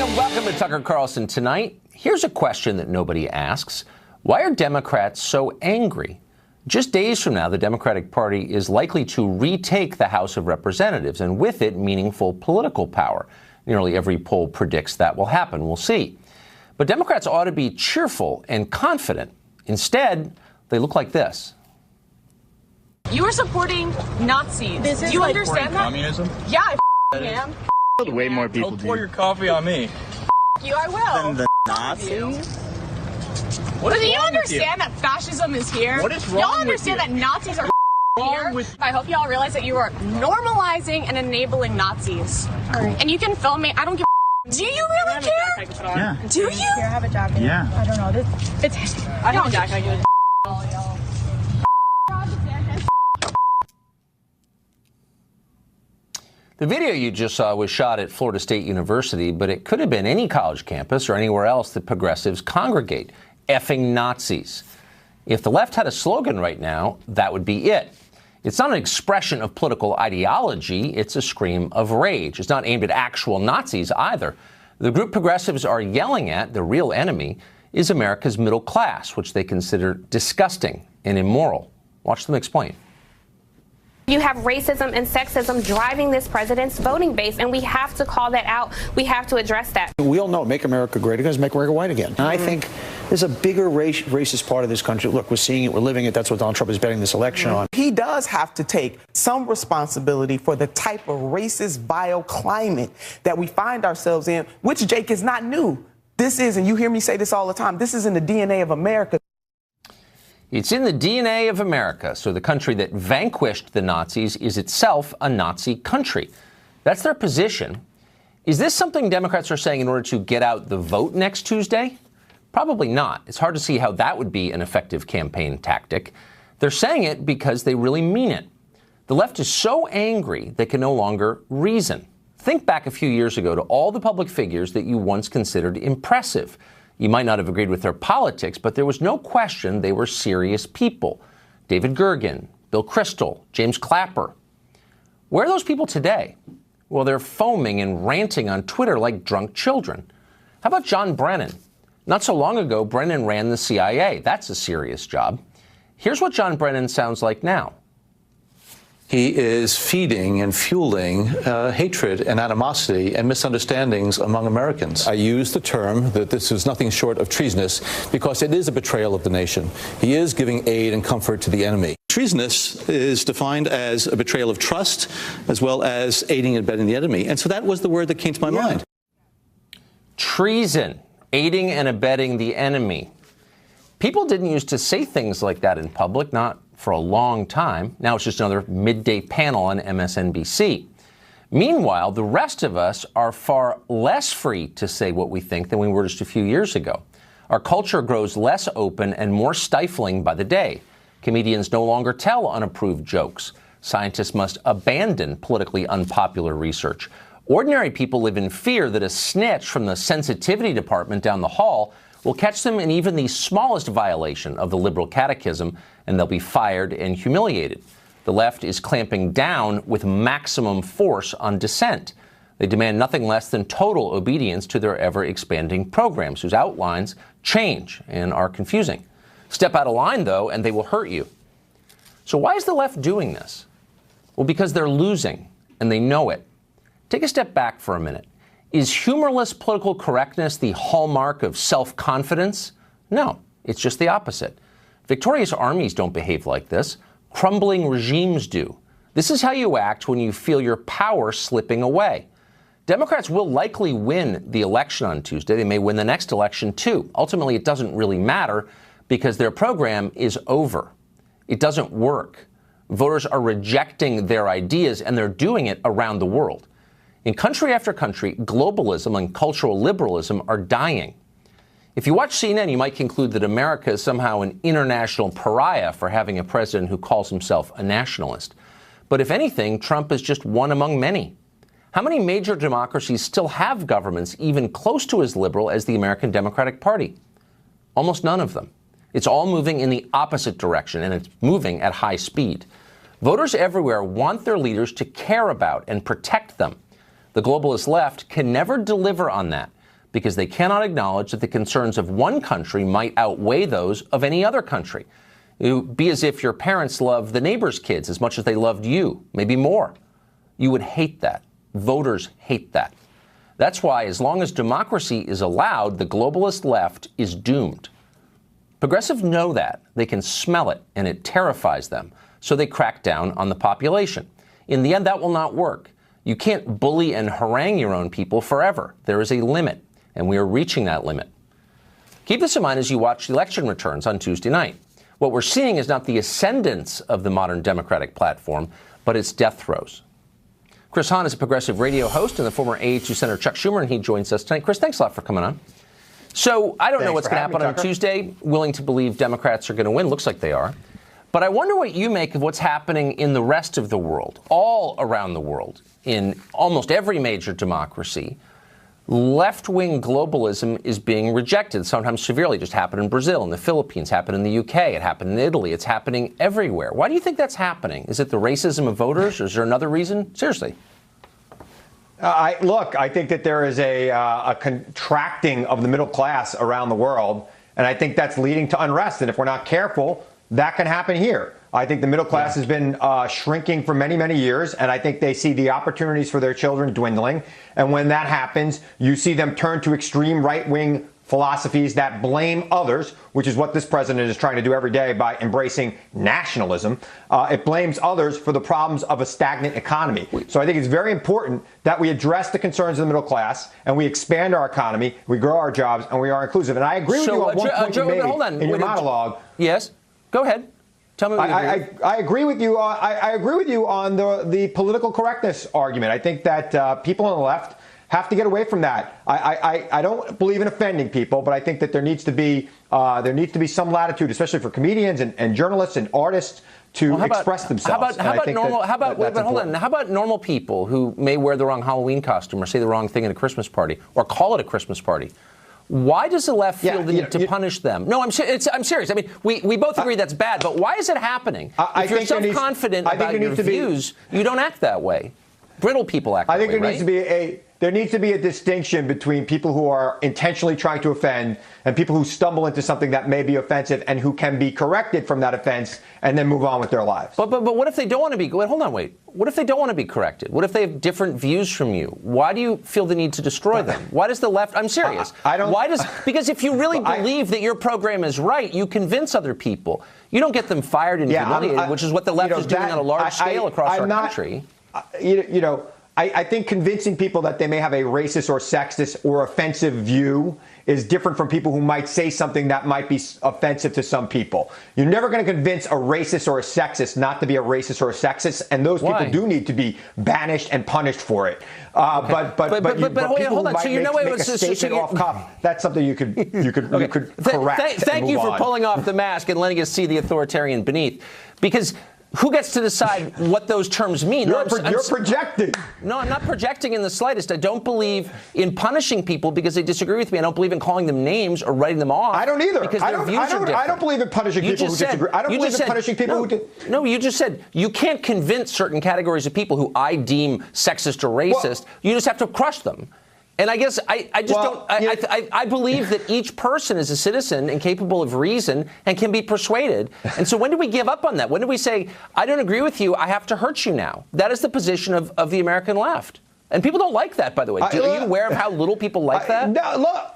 and welcome to Tucker Carlson Tonight. Here's a question that nobody asks. Why are Democrats so angry? Just days from now, the Democratic Party is likely to retake the House of Representatives, and with it, meaningful political power. Nearly every poll predicts that will happen. We'll see. But Democrats ought to be cheerful and confident. Instead, they look like this. You are supporting Nazis. Do you understand that? Communism? Yeah, I am. Way more people Don't pour your coffee on me. You, I will. than the Nazis. But do you understand that fascism is here? What is wrong Y'all with understand you? that Nazis are here? with- I hope y'all realize that you are normalizing and enabling Nazis. And you can film me. I don't give a Do you really care? Yeah. Do you? Here, have a jacket. Yeah. I don't know. It's I have a jacket. The video you just saw was shot at Florida State University, but it could have been any college campus or anywhere else that progressives congregate. Effing Nazis. If the left had a slogan right now, that would be it. It's not an expression of political ideology. It's a scream of rage. It's not aimed at actual Nazis either. The group progressives are yelling at, the real enemy, is America's middle class, which they consider disgusting and immoral. Watch them explain. You have racism and sexism driving this president's voting base, and we have to call that out. We have to address that. We all know Make America Great Again is Make America White Again. And I think there's a bigger racist part of this country. Look, we're seeing it, we're living it. That's what Donald Trump is betting this election on. He does have to take some responsibility for the type of racist, vile climate that we find ourselves in, which, Jake, is not new. This is, and you hear me say this all the time, this is in the DNA of America. It's in the DNA of America, so the country that vanquished the Nazis is itself a Nazi country. That's their position. Is this something Democrats are saying in order to get out the vote next Tuesday? Probably not. It's hard to see how that would be an effective campaign tactic. They're saying it because they really mean it. The left is so angry they can no longer reason. Think back a few years ago to all the public figures that you once considered impressive. You might not have agreed with their politics, but there was no question they were serious people. David Gergen, Bill Kristol, James Clapper. Where are those people today? Well, they're foaming and ranting on Twitter like drunk children. How about John Brennan? Not so long ago, Brennan ran the CIA. That's a serious job. Here's what John Brennan sounds like now. He is feeding and fueling hatred and animosity and misunderstandings among Americans. I use the term that this is nothing short of treasonous because it is a betrayal of the nation. He is giving aid and comfort to the enemy. Treasonous is defined as a betrayal of trust as well as aiding and abetting the enemy. And so that was the word that came to my mind. Treason, aiding and abetting the enemy. People didn't used to say things like that in public, not for a long time. Now it's just another midday panel on MSNBC. Meanwhile, the rest of us are far less free to say what we think than we were just a few years ago. Our culture grows less open and more stifling by the day. Comedians no longer tell unapproved jokes. Scientists must abandon politically unpopular research. Ordinary people live in fear that a snitch from the sensitivity department down the hall will catch them in even the smallest violation of the liberal catechism, and they'll be fired and humiliated. The left is clamping down with maximum force on dissent. They demand nothing less than total obedience to their ever-expanding programs, whose outlines change and are confusing. Step out of line, though, and they will hurt you. So why is the left doing this? Well, because they're losing, and they know it. Take a step back for a minute. Is humorless political correctness the hallmark of self-confidence? No, it's just the opposite. Victorious armies don't behave like this. Crumbling regimes do. This is how you act when you feel your power slipping away. Democrats will likely win the election on Tuesday. They may win the next election, too. Ultimately, it doesn't really matter because their program is over. It doesn't work. Voters are rejecting their ideas, and they're doing it around the world. In country after country, globalism and cultural liberalism are dying. If you watch CNN, you might conclude that America is somehow an international pariah for having a president who calls himself a nationalist. But if anything, Trump is just one among many. How many major democracies still have governments even close to as liberal as the American Democratic Party? Almost none of them. It's all moving in the opposite direction, and it's moving at high speed. Voters everywhere want their leaders to care about and protect them. The globalist left can never deliver on that. because they cannot acknowledge that the concerns of one country might outweigh those of any other country. It would be as if your parents loved the neighbor's kids as much as they loved you, maybe more. You would hate that. Voters hate that. That's why, as long as democracy is allowed, the globalist left is doomed. Progressives know that. They can smell it, and it terrifies them. So they crack down on the population. In the end, that will not work. You can't bully and harangue your own people forever. There is a limit, and we are reaching that limit. Keep this in mind as you watch the election returns on Tuesday night. What we're seeing is not the ascendance of the modern Democratic platform, but its death throes. Chris Hahn is a progressive radio host and the former aide to Senator Chuck Schumer, and he joins us tonight. Chris, thanks a lot for coming on. So I don't know what's going to happen on Tuesday. Willing to believe Democrats are going to win. Looks like they are. But I wonder what you make of what's happening in the rest of the world, all around the world, in almost every major democracy. Left-wing globalism is being rejected, sometimes severely. It just happened in Brazil, in the Philippines, happened in the UK, it happened in Italy. It's happening everywhere. Why do you think that's happening? Is it the racism of voters, or is there another reason? Seriously. I think that there is a contracting of the middle class around the world, and I think that's leading to unrest. And if we're not careful, that can happen here. I think the middle class has been shrinking for many, many years, and I think they see the opportunities for their children dwindling. And when that happens, you see them turn to extreme right-wing philosophies that blame others, which is what this president is trying to do every day by embracing nationalism. It blames others for the problems of a stagnant economy. So I think it's very important that we address the concerns of the middle class and we expand our economy, we grow our jobs, and we are inclusive. And I agree with you on one point you made in your monologue. Yes, go ahead. Tell me what you agree. I agree with you. I agree with you on the political correctness argument. I think that people on the left have to get away from that. I don't believe in offending people, but I think that there needs to be some latitude, especially for comedians and journalists and artists, to express themselves. How about normal people who may wear the wrong Halloween costume or say the wrong thing at a Christmas party or call it a Christmas party? Why does the left feel the need to punish them? No, I'm serious. I mean, we both agree that's bad, but why is it happening? If you're self-confident about your views, you don't act that way. Brittle people act that way, right? There needs to be a distinction between people who are intentionally trying to offend and people who stumble into something that may be offensive and who can be corrected from that offense and then move on with their lives. But what if they don't want to be? Wait. What if they don't want to be corrected? What if they have different views from you? Why do you feel the need to destroy them? Why does the left? I'm serious. Because if you really believe that your program is right, you convince other people. You don't get them fired and humiliated, which is what the left is doing on a large scale across our country. I think convincing people that they may have a racist or sexist or offensive view is different from people who might say something that might be offensive to some people. You're never going to convince a racist or a sexist not to be a racist or a sexist, and those people do need to be banished and punished for it. But people who might make a statement off cuff, that's something you could correct. Thank you for pulling off the mask and letting us see the authoritarian beneath, because who gets to decide what those terms mean? You're projecting. No, I'm not projecting in the slightest. I don't believe in punishing people because they disagree with me. I don't believe in calling them names or writing them off. I don't either. Because their views are different. I don't believe in punishing people who disagree. I don't believe in punishing people who... No, you just said you can't convince certain categories of people who I deem sexist or racist. You just have to crush them. And I guess I believe that each person is a citizen and capable of reason and can be persuaded. And so when do we give up on that? When do we say, I don't agree with you, I have to hurt you now? That is the position of the American left. And people don't like that, by the way. Are you aware of how little people like that? No, look.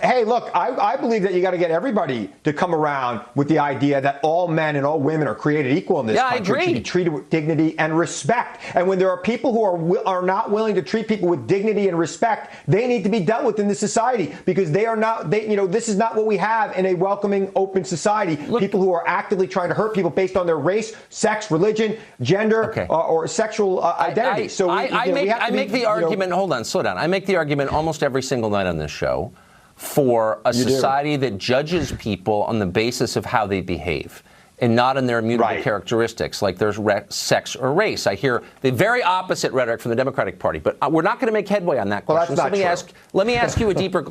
Hey, look, I believe that you got to get everybody to come around with the idea that all men and all women are created equal in this country, to be treated with dignity and respect. And when there are people who are not willing to treat people with dignity and respect, they need to be dealt with in this society, because they are not. This is not what we have in a welcoming, open society. People who are actively trying to hurt people based on their race, sex, religion, gender, or sexual identity. I make the argument. Hold on, slow down. I make the argument almost every single night on this show for a society that judges people on the basis of how they behave and not on their immutable characteristics, like there's sex or race. I hear the very opposite rhetoric from the Democratic Party, but we're not going to make headway on that question. Well, that's let me ask you a deeper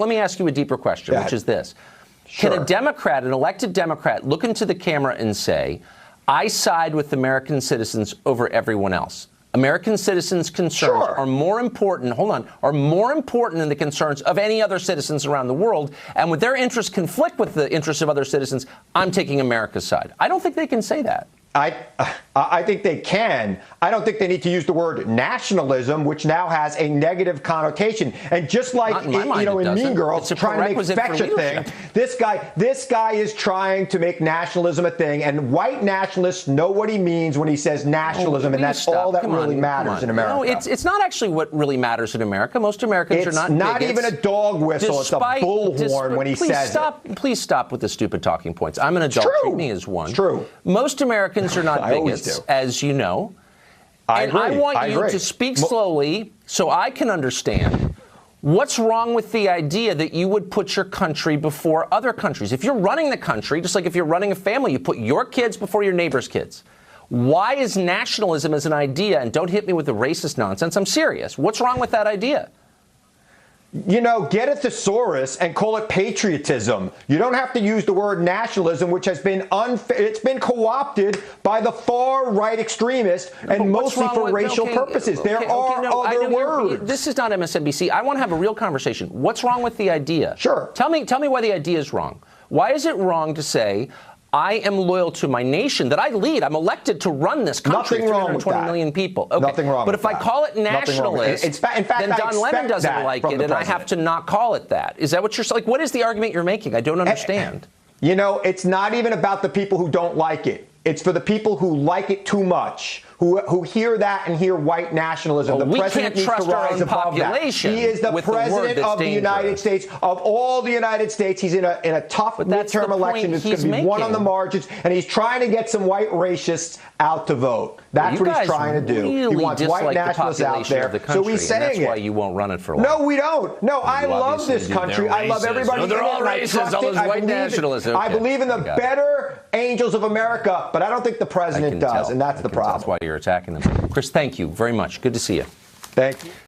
question, which is this. Sure. Can a Democrat, an elected Democrat, look into the camera and say, I side with American citizens over everyone else? American citizens' concerns are more important, are more important than the concerns of any other citizens around the world. And when their interests conflict with the interests of other citizens, I'm taking America's side. I don't think they can say that. I think they can. I don't think they need to use the word nationalism, which now has a negative connotation. And just like in Mean Girls, trying to make fetch a thing, this guy is trying to make nationalism a thing. And white nationalists know what he means when he says nationalism, and that's all that really matters in America. No, it's not actually what really matters in America. Most Americans are not bigots. Not even a dog whistle. It's a bullhorn when he says it. Please stop with the stupid talking points. I'm an adult. Treat me as one. It's true. Most Americans are not bigots, as you know. I want you to speak slowly so I can understand what's wrong with the idea that you would put your country before other countries. If you're running the country, just like if you're running a family, you put your kids before your neighbor's kids. Why is nationalism as an idea, and don't hit me with the racist nonsense, I'm serious. What's wrong with that idea? Get a thesaurus and call it patriotism. You don't have to use the word nationalism, which has been it's been co-opted by the far right extremists and mostly for racial purposes. There are other words. This is not MSNBC. I want to have a real conversation. What's wrong with the idea? Sure. Tell me why the idea is wrong. Why is it wrong to say, I am loyal to my nation that I lead? I'm elected to run this country. Nothing wrong with 320 million people. Okay. Nothing wrong but with if I call it nationalist, in fact, then Don Lemon doesn't like it, and I have to not call it that. Is that what you're like? What is the argument you're making? I don't understand. It's not even about the people who don't like it. It's for the people who like it too much, who hear that and hear white nationalism. Well, the president needs to rise above that. He is the president of the United States, of all the United States. He's in a tough midterm election. It's going to be won on the margins, and he's trying to get some white racists out to vote. That's what he's trying to do. He wants white nationalists out there. So he's saying that's why you won't run it for a while. No, we don't. No, I love this country. I love everybody. They're all racist. All this white nationalism. I believe in the better angels of America, but I don't think the president does, and that's the problem. That's why you're attacking them. Chris, thank you very much. Good to see you. Thank you.